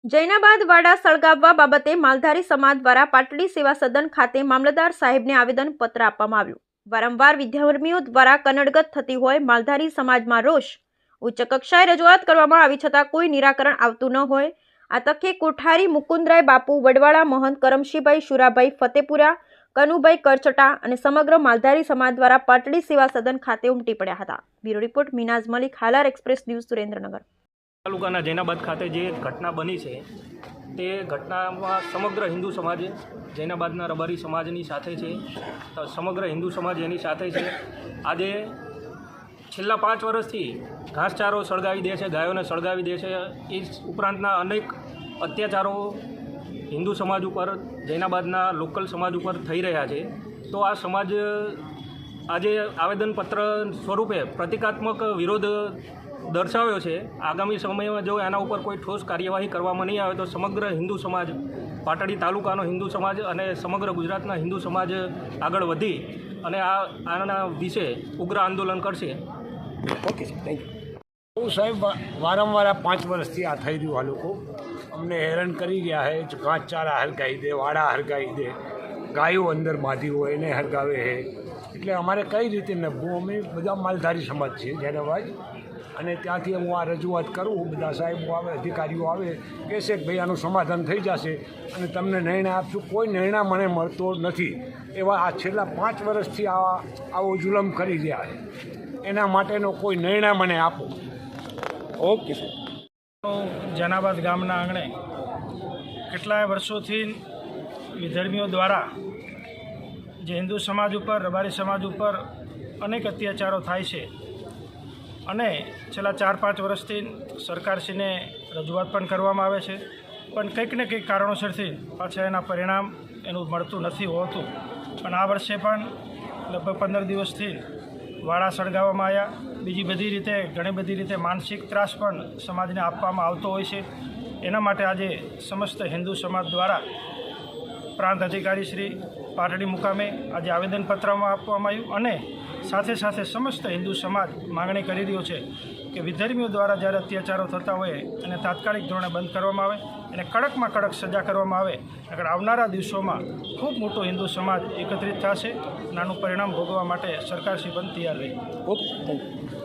જૈનાબાદ વાડા સળગાવવા બાબતે માલધારી સમાજ દ્વારા પાટડી સેવા સદન ખાતે મામલતદાર સાહેબને આવેદનપત્ર આપવામાં આવ્યું। વારંવાર વિધર્મીઓ દ્વારા કનડગત થતી હોય માલધારી સમાજમાં રોષ ઉચ્ચ કક્ષાએ રજૂઆત કરવામાં આવી છતાં કોઈ નિરાકરણ આવતું ન હોય। આ તકે કોઠારી મુકુંદરાય બાપુ, વડવાળા મહંત કરમશીભાઈ શુરાભાઈ ફતેપુરા, કનુભાઈ કરચટા અને સમગ્ર માલધારી સમાજ દ્વારા પાટડી સેવા સદન ખાતે ઉમટી પડ્યા હતા। Bureau report Minaz Malik, Halar express news, Surendranagar. તાલુકાના જૈનાબાદ ખાતે જે ઘટના બની છે તે ઘટનામાં સમગ્ર હિન્દુ સમાજ જૈનાબાદના રબારી સમાજની સાથે છે। સમગ્ર હિન્દુ સમાજ એની સાથે છે। આજે છેલ્લા 5 વર્ષથી ઘાસચારો સળગાવી દે છે, ગાયોને સળગાવી દે છે। એ ઉપરાંતના અનેક અત્યાચારો હિન્દુ સમાજ ઉપર, જૈનાબાદના લોકલ સમાજ ઉપર થઈ રહ્યા છે। તો આ સમાજ આજે આવેદનપત્ર સ્વરૂપે પ્રતિકાત્મક વિરોધ દર્શાવ્યો છે। આગામી સમયમાં જો એના ઉપર કોઈ ઠોસ કાર્યવાહી કરવામાં નહીં આવે તો સમગ્ર હિન્દુ સમાજ, પાટડી તાલુકાનો હિન્દુ સમાજ અને સમગ્ર ગુજરાતના હિન્દુ સમાજ આગળ વધી અને આના વિશે ઉગ્ર આંદોલન કરશે। ઓકે, થેન્ક યુ સાહેબ। વારંવાર 5 વર્ષથી આ થઈ રહ્યું। આ લોકો અમને હેરાન કરી ગયા છે। ઘાસચારા હરગાવી દે, વાડા હરગાવી દે, ગાયો અંદર બાંધી હોય એને હરગાવે છે। એટલે અમારે કઈ રીતે નભવું? અમે બધા માલધારી સમાજ છીએ જૈનાબાદ, અને ત્યાંથી હું આ રજૂઆત કરું, બધા સાહેબો આવે, અધિકારીઓ આવે, કહેશે કે ભાઈ આનું સમાધાન થઈ જશે અને તમને નિર્ણય આપશું। કોઈ નિર્ણય મને મળતો નથી। એવા આ છેલ્લા 5 વર્ષથી આવો જુલમ કરી રહ્યા છે। એના માટેનો કોઈ નિર્ણય મને આપો। Okay sir. જૈનાબાદ ગામના આંગણે કેટલાય વર્ષોથી વિધર્મીઓ દ્વારા જે હિન્દુ સમાજ ઉપર, રબારી સમાજ ઉપર અનેક અત્યાચારો થાય છે અને છેલ્લા 4-5 વર્ષથી સરકારશ્રીને રજૂઆત પણ કરવામાં આવે છે, પણ કંઈક ને કંઈક કારણોસરથી પાછા એના પરિણામ એનું મળતું નથી હોતું। પણ આ વર્ષે પણ લગભગ 15 દિવસથી વાડા સળગાવવામાં આવ્યા। બીજી બધી રીતે, ઘણી બધી રીતે માનસિક ત્રાસ પણ સમાજને આપવામાં આવતો હોય છે। એના માટે આજે સમસ્ત હિન્દુ સમાજ દ્વારા પ્રાંત અધિકારી શ્રી પાટડી મુકામે આજે આવેદનપત્રમાં આપવામાં આવ્યું અને સાથે સાથે સમસ્ત હિન્દુ સમાજ માગણી કરી રહ્યો છે કે વિધર્મીઓ દ્વારા જ્યારે અત્યાચારો થતા હોય એને તાત્કાલિક ધોરણે બંધ કરવામાં આવે, એને કડકમાં કડક સજા કરવામાં આવે, નકર આવનારા દિવસોમાં ખૂબ મોટો હિન્દુ સમાજ એકત્રિત થશે અને આનું પરિણામ ભોગવવા માટે સરકારશ્રી પણ તૈયાર રહી। Okay, thank you.